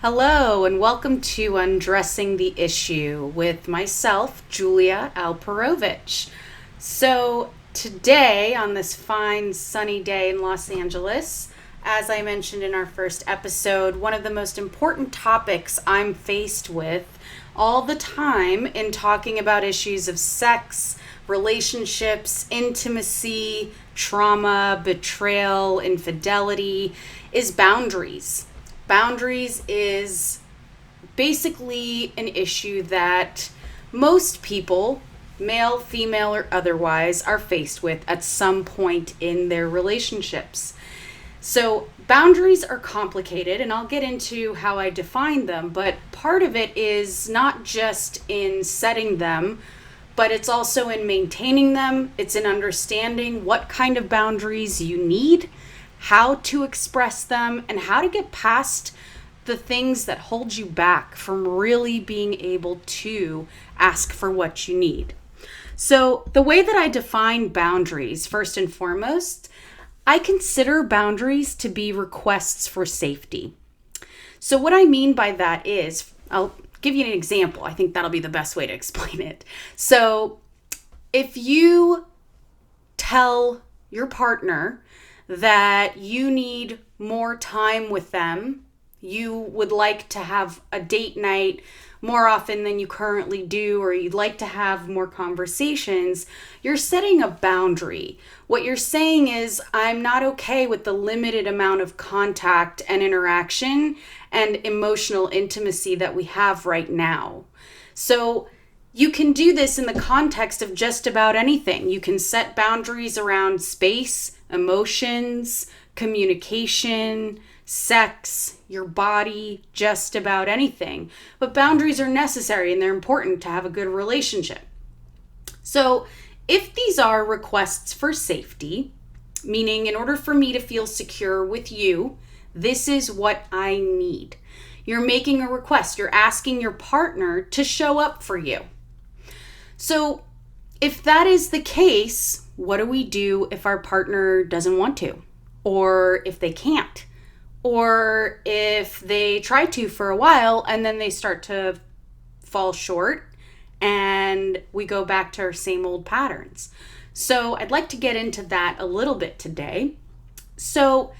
Hello, and welcome to Undressing the Issue with myself, Julia Alperovich. So, today, on this fine sunny day in Los Angeles, as I mentioned in our first episode, one of the most important topics I'm faced with all the time in talking about issues of sex, relationships, intimacy, trauma, betrayal, infidelity is boundaries. Boundaries is basically an issue that most people, male, female, or otherwise, are faced with at some point in their relationships. So boundaries are complicated, and I'll get into how I define them, but part of it is not just in setting them, but it's also in maintaining them. It's in understanding what kind of boundaries you need, how to express them, and how to get past the things that hold you back from really being able to ask for what you need. So the way that I define boundaries, first and foremost, I consider boundaries to be requests for safety. So what I mean by that is, I'll give you an example. I think that'll be the best way to explain it. So if you tell your partner that you need more time with them, you would like to have a date night more often than you currently do, or you'd like to have more conversations, you're setting a boundary. What you're saying is, I'm not okay with the limited amount of contact and interaction and emotional intimacy that we have right now. So you can do this in the context of just about anything. You can set boundaries around space, emotions, communication, sex, your body, just about anything. But boundaries are necessary and they're important to have a good relationship. So if these are requests for safety, meaning in order for me to feel secure with you, this is what I need. You're making a request. You're asking your partner to show up for you. So if that is the case, what do we do if our partner doesn't want to? Or if they can't? Or if they try to for a while and then they start to fall short and we go back to our same old patterns? So I'd like to get into that a little bit today. So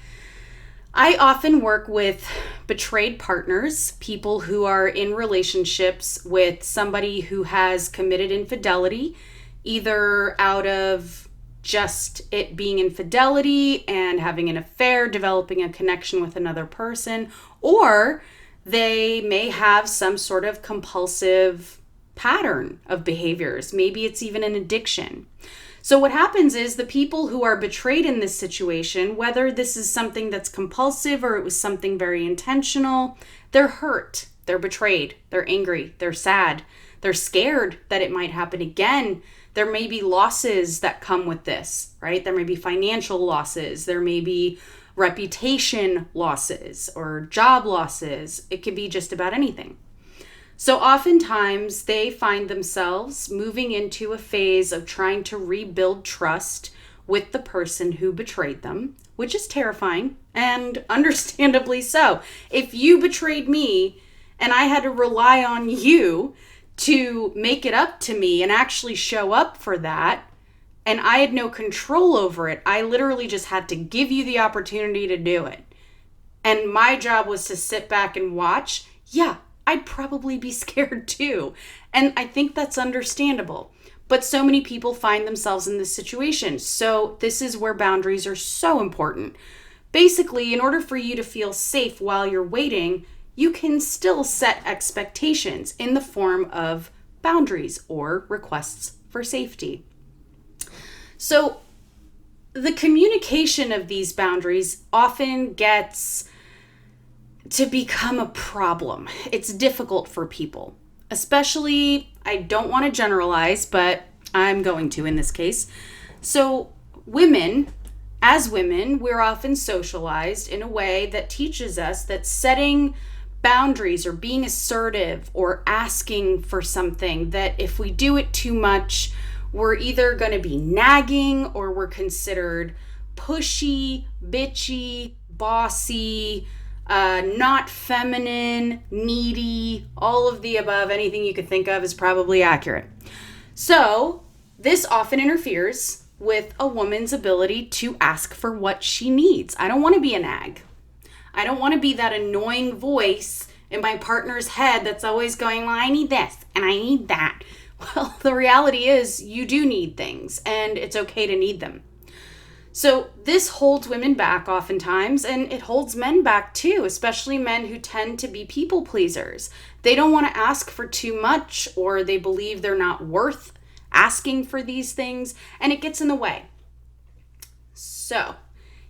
I often work with betrayed partners, people who are in relationships with somebody who has committed infidelity, either out of just it being infidelity and having an affair, developing a connection with another person, or they may have some sort of compulsive pattern of behaviors. Maybe it's even an addiction. So what happens is the people who are betrayed in this situation, whether this is something that's compulsive or it was something very intentional, they're hurt, they're betrayed, they're angry, they're sad, they're scared that it might happen again. There may be losses that come with this, right? There may be financial losses, there may be reputation losses or job losses. It could be just about anything. So oftentimes they find themselves moving into a phase of trying to rebuild trust with the person who betrayed them, which is terrifying and understandably so. If you betrayed me and I had to rely on you to make it up to me and actually show up for that, and I had no control over it, I literally just had to give you the opportunity to do it, and my job was to sit back and watch, yeah, I'd probably be scared too. And I think that's understandable. But so many people find themselves in this situation. So this is where boundaries are so important. Basically, in order for you to feel safe while you're waiting, you can still set expectations in the form of boundaries or requests for safety. So the communication of these boundaries often gets to become a problem. It's difficult for people, especially, I don't want to generalize, but I'm going to in this case. So as women, we're often socialized in a way that teaches us that setting boundaries or being assertive or asking for something, that if we do it too much, we're either going to be nagging or we're considered pushy, bitchy, bossy, not feminine, needy, all of the above, anything you could think of is probably accurate. So this often interferes with a woman's ability to ask for what she needs. I don't want to be a nag. I don't want to be that annoying voice in my partner's head that's always going, well, I need this and I need that. Well, the reality is you do need things and it's okay to need them. So this holds women back oftentimes, and it holds men back too, especially men who tend to be people pleasers. They don't want to ask for too much, or they believe they're not worth asking for these things, and it gets in the way. So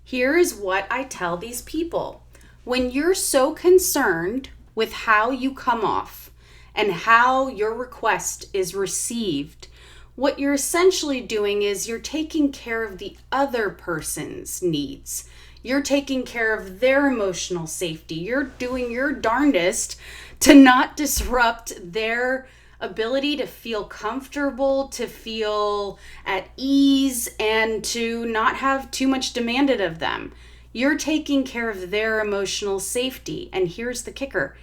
here's what I tell these people. When you're so concerned with how you come off and how your request is received, what you're essentially doing is you're taking care of the other person's needs. You're taking care of their emotional safety. You're doing your darndest to not disrupt their ability to feel comfortable, to feel at ease, and to not have too much demanded of them. You're taking care of their emotional safety. And here's the kicker.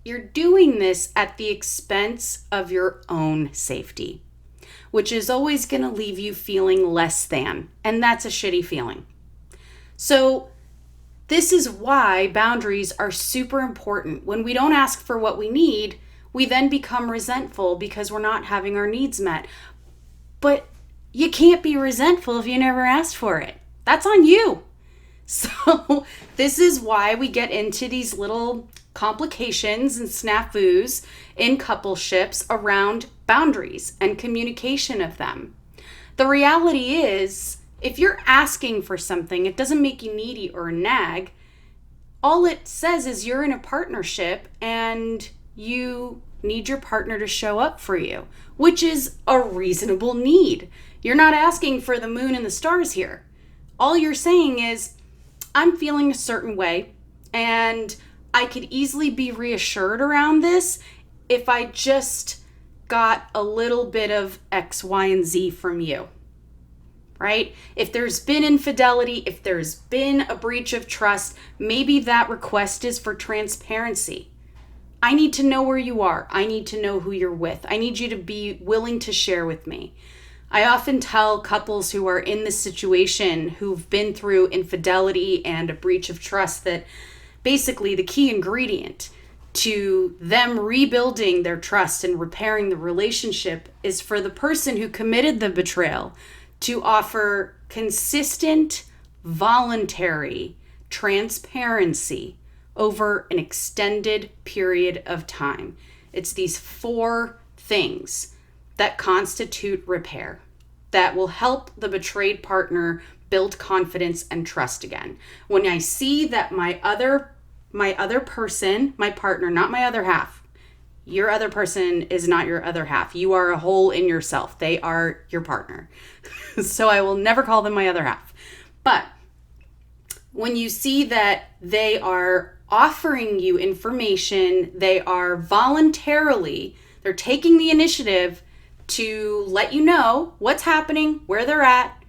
You're doing this at the expense of your own safety, which is always going to leave you feeling less than. And that's a shitty feeling. So this is why boundaries are super important. When we don't ask for what we need, we then become resentful because we're not having our needs met. But you can't be resentful if you never asked for it. That's on you. So this is why we get into these little complications and snafus in coupleships around boundaries and communication of them. The reality is, if you're asking for something, it doesn't make you needy or a nag. All it says is you're in a partnership and you need your partner to show up for you, which is a reasonable need. You're not asking for the moon and the stars here. All you're saying is, I'm feeling a certain way and I could easily be reassured around this if I just got a little bit of X, Y, and Z from you, right? If there's been infidelity, if there's been a breach of trust, maybe that request is for transparency. I need to know where you are. I need to know who you're with. I need you to be willing to share with me. I often tell couples who are in this situation, who've been through infidelity and a breach of trust, that basically the key ingredient to them rebuilding their trust and repairing the relationship is for the person who committed the betrayal to offer consistent, voluntary transparency over an extended period of time. It's these 4 things that constitute repair that will help the betrayed partner build confidence and trust again. When I see that my other person, my partner, not my other half, your other person is not your other half. You are a whole in yourself. They are your partner. So I will never call them my other half. But when you see that they are offering you information, they are voluntarily, they're taking the initiative to let you know what's happening, where they're at,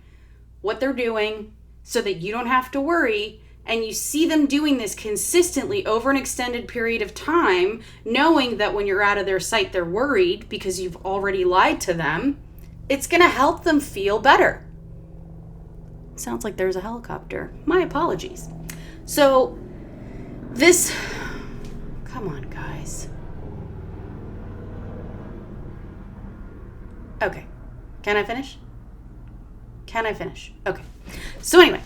what they're doing, so that you don't have to worry, and you see them doing this consistently over an extended period of time, knowing that when you're out of their sight, they're worried because you've already lied to them, it's going to help them feel better. Sounds like there's a helicopter. My apologies. So this, come on, guys. Okay. Can I finish? Okay. So anyway,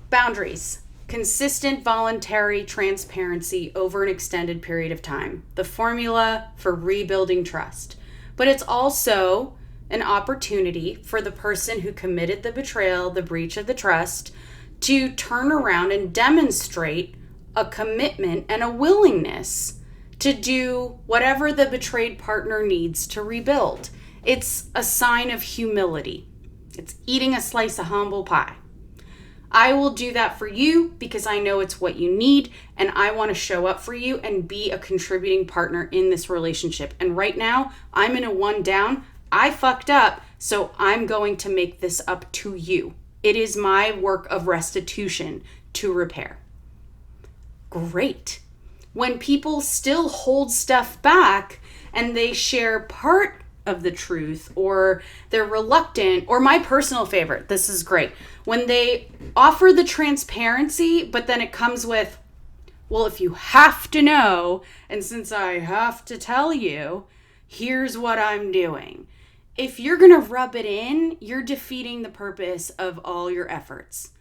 boundaries, consistent, voluntary transparency over an extended period of time, the formula for rebuilding trust. But it's also an opportunity for the person who committed the betrayal, the breach of the trust, to turn around and demonstrate a commitment and a willingness to do whatever the betrayed partner needs to rebuild. It's a sign of humility. It's eating a slice of humble pie. I will do that for you because I know it's what you need, and I want to show up for you and be a contributing partner in this relationship. And right now, I'm in a 1 down. I fucked up, so I'm going to make this up to you. It is my work of restitution to repair. Great. When people still hold stuff back and they share part of the truth, or they're reluctant, or my personal favorite, this is great, when they offer the transparency, but then it comes with, well, if you have to know, and since I have to tell you, here's what I'm doing. If you're going to rub it in, you're defeating the purpose of all your efforts.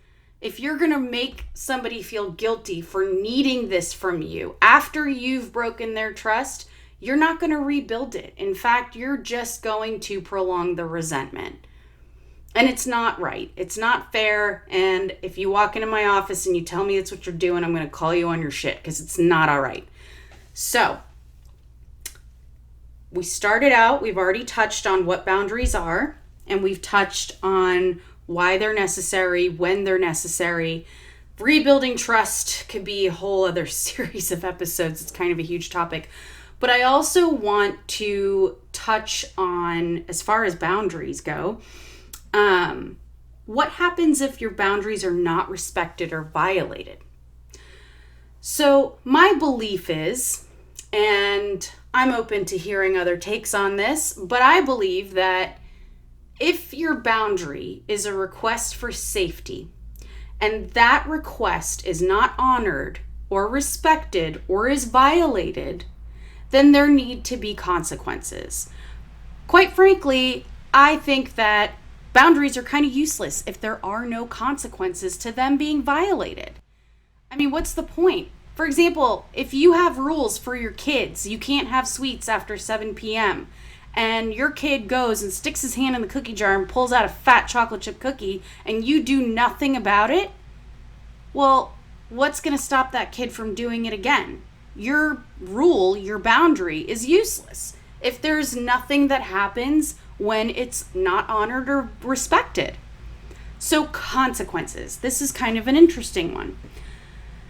If you're going to make somebody feel guilty for needing this from you after you've broken their trust, you're not going to rebuild it. In fact, you're just going to prolong the resentment. And it's not right. It's not fair. And if you walk into my office and you tell me it's what you're doing, I'm going to call you on your shit, because it's not all right. So we started out, we've already touched on what boundaries are, and we've touched on why they're necessary, when they're necessary. Rebuilding trust could be a whole other series of episodes. It's kind of a huge topic. But I also want to touch on, as far as boundaries go, what happens if your boundaries are not respected or violated? So my belief is, and I'm open to hearing other takes on this, but I believe that if your boundary is a request for safety, and that request is not honored or respected or is violated, then there need to be consequences. Quite frankly, I think that boundaries are kind of useless if there are no consequences to them being violated. I mean, what's the point? For example, if you have rules for your kids, you can't have sweets after 7 p.m., and your kid goes and sticks his hand in the cookie jar and pulls out a fat chocolate chip cookie, and you do nothing about it, well, what's going to stop that kid from doing it again? Your rule, your boundary is useless if there's nothing that happens when it's not honored or respected. So consequences. This is kind of an interesting one.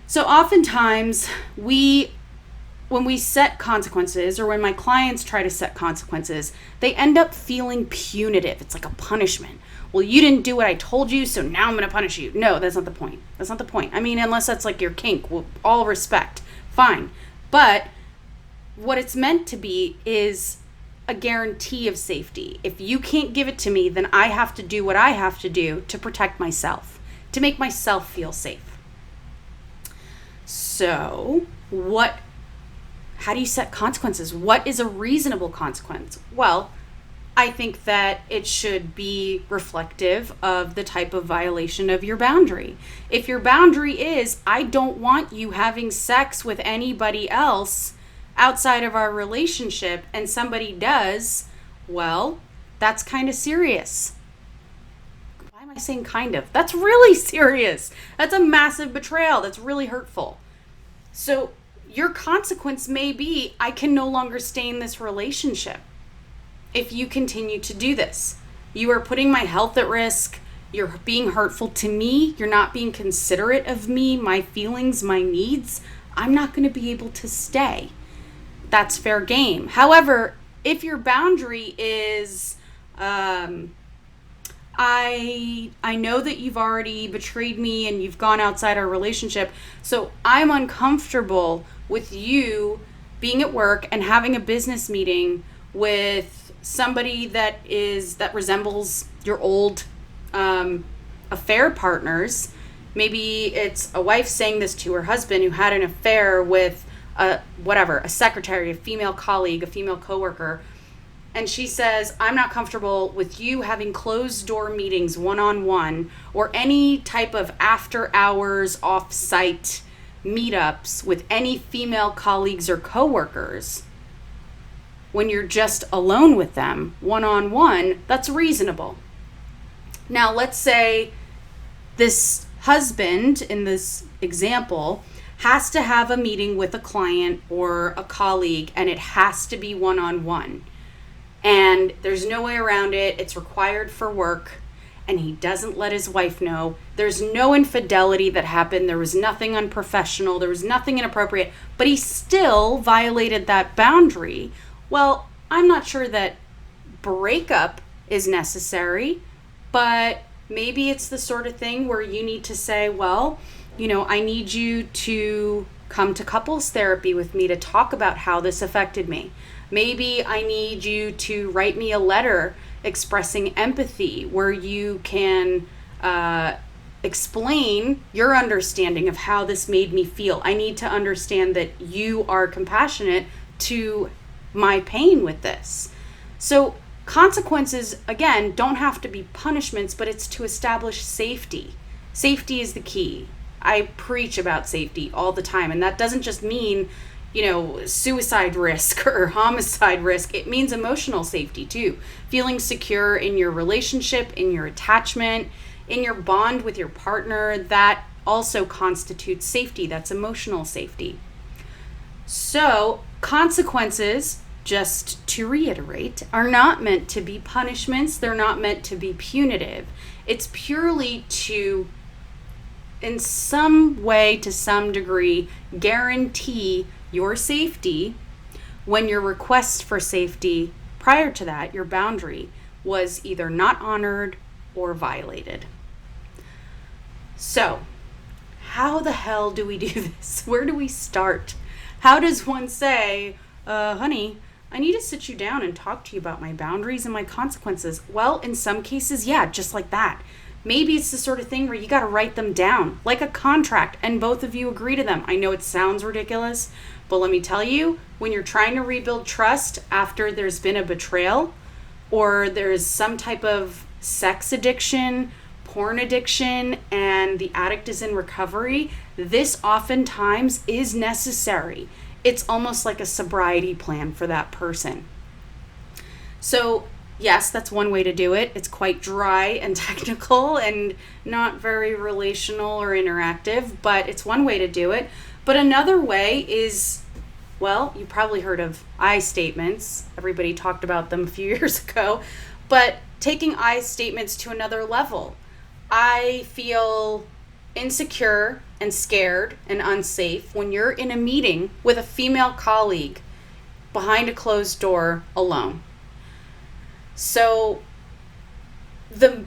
So oftentimes when we set consequences, or when my clients try to set consequences, they end up feeling punitive. It's like a punishment. Well, you didn't do what I told you, so now I'm going to punish you. No, that's not the point. That's not the point. I mean, unless that's like your kink, with all respect, fine. But what it's meant to be is a guarantee of safety. If you can't give it to me, then I have to do what I have to do to protect myself, to make myself feel safe. So how do you set consequences? What is a reasonable consequence? Well, I think that it should be reflective of the type of violation of your boundary. If your boundary is, I don't want you having sex with anybody else outside of our relationship, and somebody does, well, that's kind of serious. Why am I saying kind of? That's really serious. That's a massive betrayal. That's really hurtful. So your consequence may be, I can no longer stay in this relationship if you continue to do this. You are putting my health at risk. You're being hurtful to me. You're not being considerate of me, my feelings, my needs. I'm not going to be able to stay. That's fair game. However, if your boundary is, I know that you've already betrayed me and you've gone outside our relationship, so I'm uncomfortable with you being at work and having a business meeting with somebody that resembles your old affair partners. Maybe it's a wife saying this to her husband who had an affair with a secretary, a female colleague, a female coworker. And she says, I'm not comfortable with you having closed door meetings one-on-one or any type of after hours off-site meetups with any female colleagues or coworkers. When you're just alone with them one-on-one, that's reasonable. Now, let's say this husband in this example has to have a meeting with a client or a colleague, and it has to be one-on-one. And there's no way around it. It's required for work, and he doesn't let his wife know. There's no infidelity that happened. There was nothing unprofessional. There was nothing inappropriate, but he still violated that boundary. Well, I'm not sure that breakup is necessary, but Maybe it's the sort of thing where you need to say, well, I need you to come to couples therapy with me to talk about how this affected me. Maybe I need you to write me a letter expressing empathy where you can explain your understanding of how this made me feel. I need to understand that you are compassionate to my pain with this. So consequences, again, don't have to be punishments, but it's to establish safety. Safety is the key. I preach about safety all the time, and that doesn't just mean, suicide risk or homicide risk. It means emotional safety too. Feeling secure in your relationship, in your attachment, in your bond with your partner, that also constitutes safety. That's emotional safety. So consequences, just to reiterate, are not meant to be punishments. They're not meant to be punitive. It's purely to, in some way, to some degree, guarantee your safety when your request for safety prior to that, your boundary, was either not honored or violated. So, how the hell do we do this? Where do we start? How does one say, honey, I need to sit you down and talk to you about my boundaries and my consequences? Well, in some cases, yeah, just like that. Maybe it's the sort of thing where you got to write them down like a contract and both of you agree to them. I know it sounds ridiculous, but let me tell you, when you're trying to rebuild trust after there's been a betrayal or there's some type of sex addiction, porn addiction, and the addict is in recovery, this oftentimes is necessary. It's almost like a sobriety plan for that person. So yes, that's one way to do it. It's quite dry and technical and not very relational or interactive, but it's one way to do it. But another way is, well, you probably heard of I statements. Everybody talked about them a few years ago, but taking I statements to another level. I feel insecure and scared and unsafe when you're in a meeting with a female colleague behind a closed door alone. So the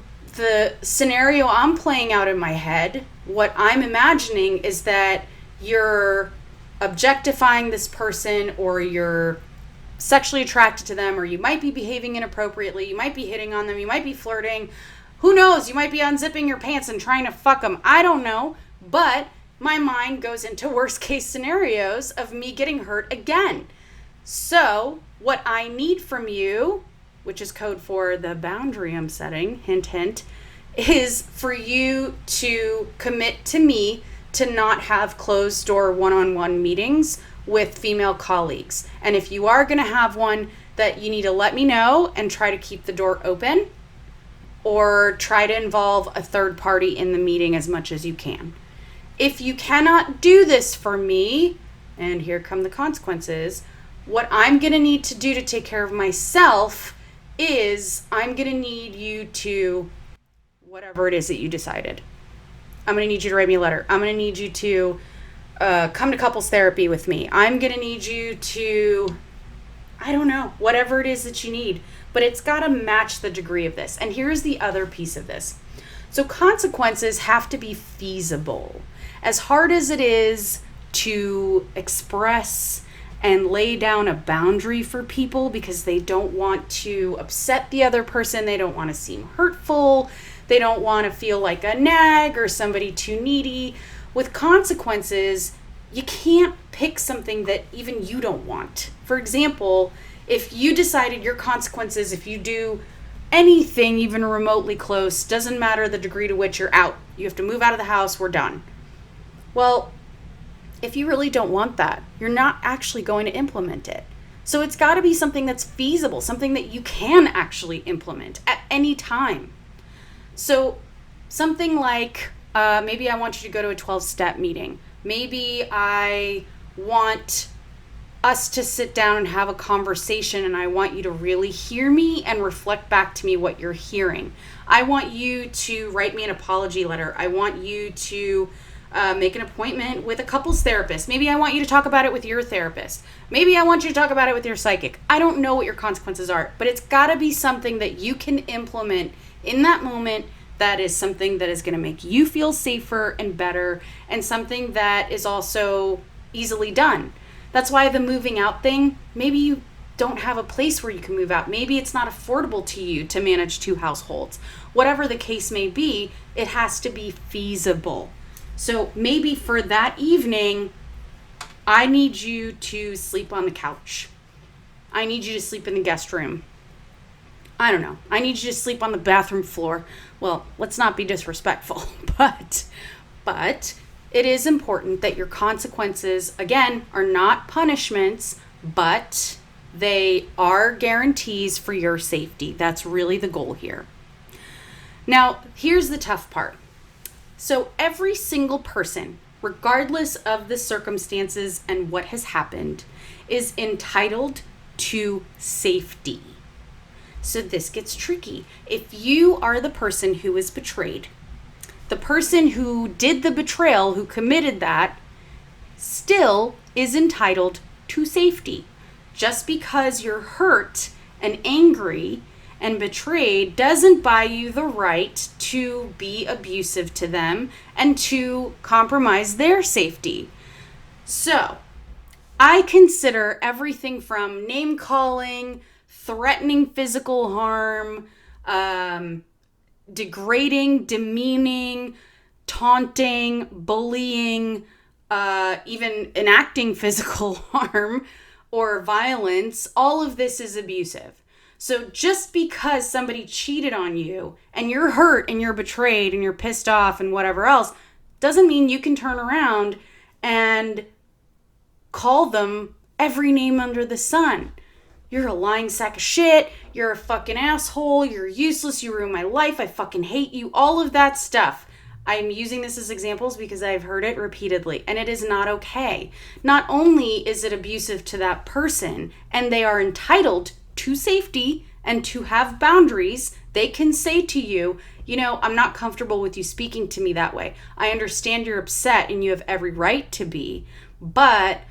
scenario I'm playing out in my head, what I'm imagining is that you're objectifying this person, or you're sexually attracted to them, or you might be behaving inappropriately, you might be hitting on them, you might be flirting. Who knows? You might be unzipping your pants and trying to fuck them. I don't know. But my mind goes into worst case scenarios of me getting hurt again. So what I need from you, which is code for the boundary I'm setting, hint, hint, is for you to commit to me to not have closed door one-on-one meetings with female colleagues. And if you are going to have one, that you need to let me know and try to keep the door open, or try to involve a third party in the meeting as much as you can. If you cannot do this for me, and here come the consequences, what I'm going to need to do to take care of myself is I'm going to need you to, whatever it is that you decided. I'm going to need you to write me a letter. I'm going to need you to come to couples therapy with me. I'm going to need you to, I don't know, whatever it is that you need. But it's got to match the degree of this. And here's the other piece of this. So consequences have to be feasible. As hard as it is to express and lay down a boundary for people because they don't want to upset the other person, they don't want to seem hurtful, they don't want to feel like a nag or somebody too needy. With consequences, you can't pick something that even you don't want. For example, if you decided your consequences, if you do anything even remotely close, doesn't matter the degree to which you're out. You have to move out of the house, we're done. Well, if you really don't want that, you're not actually going to implement it. So it's got to be something that's feasible, something that you can actually implement at any time. So something like, maybe I want you to go to a 12-step meeting. Maybe I want us to sit down and have a conversation, and I want you to really hear me and reflect back to me what you're hearing. I want you to write me an apology letter. I want you to make an appointment with a couples therapist. Maybe I want you to talk about it with your therapist. Maybe I want you to talk about it with your psychic. I don't know what your consequences are, but it's got to be something that you can implement in that moment that is something that is going to make you feel safer and better, and something that is also easily done. That's why the moving out thing, maybe you don't have a place where you can move out. Maybe it's not affordable to you to manage 2 households. Whatever the case may be, it has to be feasible. So maybe for that evening, I need you to sleep on the couch. I need you to sleep in the guest room. I don't know. I need you to sleep on the bathroom floor. Well, let's not be disrespectful, but it is important that your consequences, again, are not punishments, but they are guarantees for your safety. That's really the goal here. Now, here's the tough part. So every single person, regardless of the circumstances and what has happened, is entitled to safety. So this gets tricky. If you are the person who is betrayed, the person who did the betrayal, who committed that, still is entitled to safety. Just because you're hurt and angry and betrayed doesn't buy you the right to be abusive to them and to compromise their safety. So, I consider everything from name calling, threatening physical harm, degrading, demeaning, taunting, bullying, even enacting physical harm or violence. All of this is abusive. So just because somebody cheated on you and you're hurt and you're betrayed and you're pissed off and whatever else, doesn't mean you can turn around and call them every name under the sun. You're a lying sack of shit. You're a fucking asshole. You're useless. You ruined my life. I fucking hate you. All of that stuff. I'm using this as examples because I've heard it repeatedly, and it is not okay. Not only is it abusive to that person, and they are entitled to safety and to have boundaries, they can say to you, I'm not comfortable with you speaking to me that way. I understand you're upset and you have every right to be, but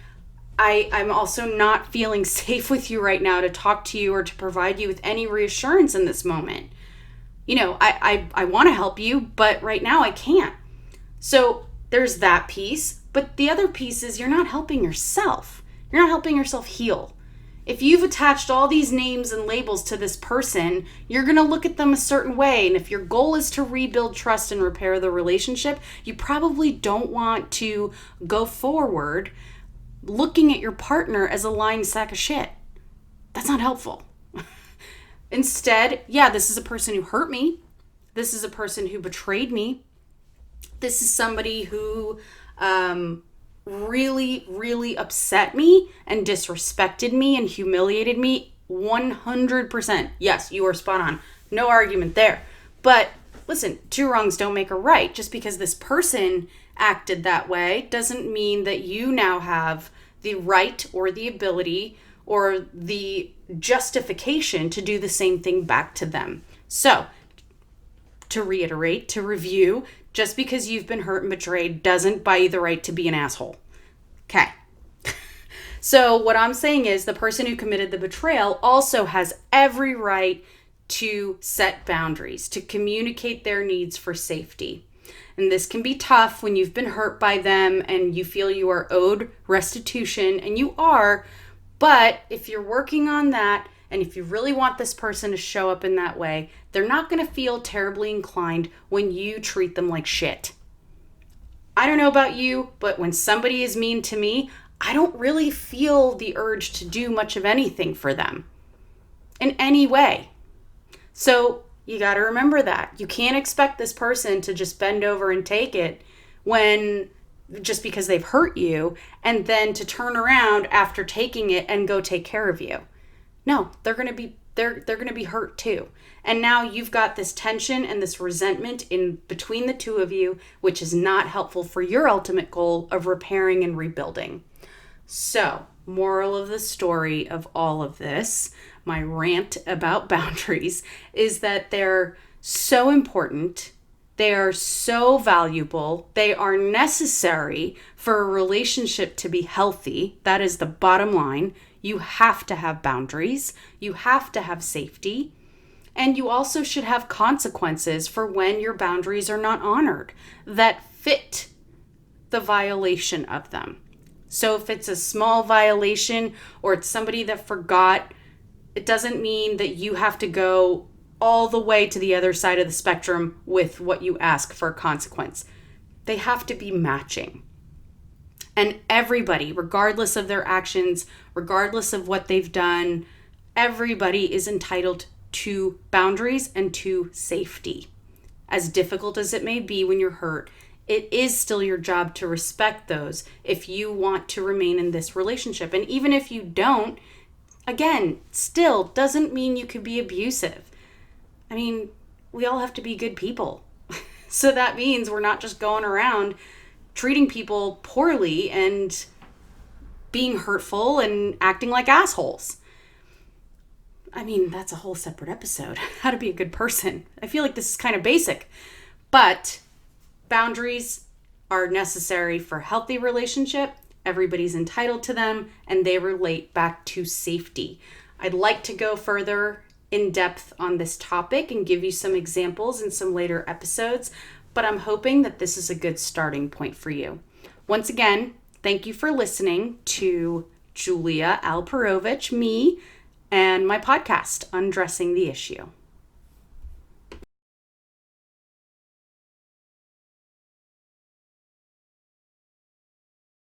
I'm also not feeling safe with you right now to talk to you or to provide you with any reassurance in this moment. I want to help you, but right now I can't. So there's that piece. But the other piece is you're not helping yourself. You're not helping yourself heal. If you've attached all these names and labels to this person, you're going to look at them a certain way. And if your goal is to rebuild trust and repair the relationship, you probably don't want to go forward looking at your partner as a lying sack of shit. That's not helpful. Instead, this is a person who hurt me. This is a person who betrayed me. This is somebody who really, really upset me and disrespected me and humiliated me 100%. Yes, you are spot on. No argument there. But listen, 2 wrongs don't make a right. Just because this person acted that way doesn't mean that you now have the right or the ability or the justification to do the same thing back to them. So, to reiterate, to review, just because you've been hurt and betrayed doesn't buy you the right to be an asshole. Okay. So what I'm saying is the person who committed the betrayal also has every right to set boundaries, to communicate their needs for safety. And this can be tough when you've been hurt by them and you feel you are owed restitution, and you are. But if you're working on that, and if you really want this person to show up in that way, they're not going to feel terribly inclined when you treat them like shit. I don't know about you, but when somebody is mean to me, I don't really feel the urge to do much of anything for them in any way. So you got to remember that. You can't expect this person to just bend over and take it just because they've hurt you, and then to turn around after taking it and go take care of you. No, they're going to be hurt too. And now you've got this tension and this resentment in between the two of you, which is not helpful for your ultimate goal of repairing and rebuilding. So, moral of the story of all of this, my rant about boundaries, is that they're so important. They are so valuable. They are necessary for a relationship to be healthy. That is the bottom line. You have to have boundaries. You have to have safety. And you also should have consequences for when your boundaries are not honored that fit the violation of them. So if it's a small violation or it's somebody that forgot, it doesn't mean that you have to go all the way to the other side of the spectrum with what you ask for a consequence. They have to be matching. And everybody, regardless of their actions, regardless of what they've done, everybody is entitled to boundaries and to safety. As difficult as it may be when you're hurt, it is still your job to respect those if you want to remain in this relationship. And even if you don't, again, still doesn't mean you could be abusive. I mean, we all have to be good people. So that means we're not just going around treating people poorly and being hurtful and acting like assholes. I mean, that's a whole separate episode. How to be a good person. I feel like this is kind of basic. But boundaries are necessary for a healthy relationship. Everybody's entitled to them, and they relate back to safety. I'd like to go further in depth on this topic and give you some examples in some later episodes, but I'm hoping that this is a good starting point for you. Once again, thank you for listening to Julia Alperovich, me, and my podcast, Undressing the Issue.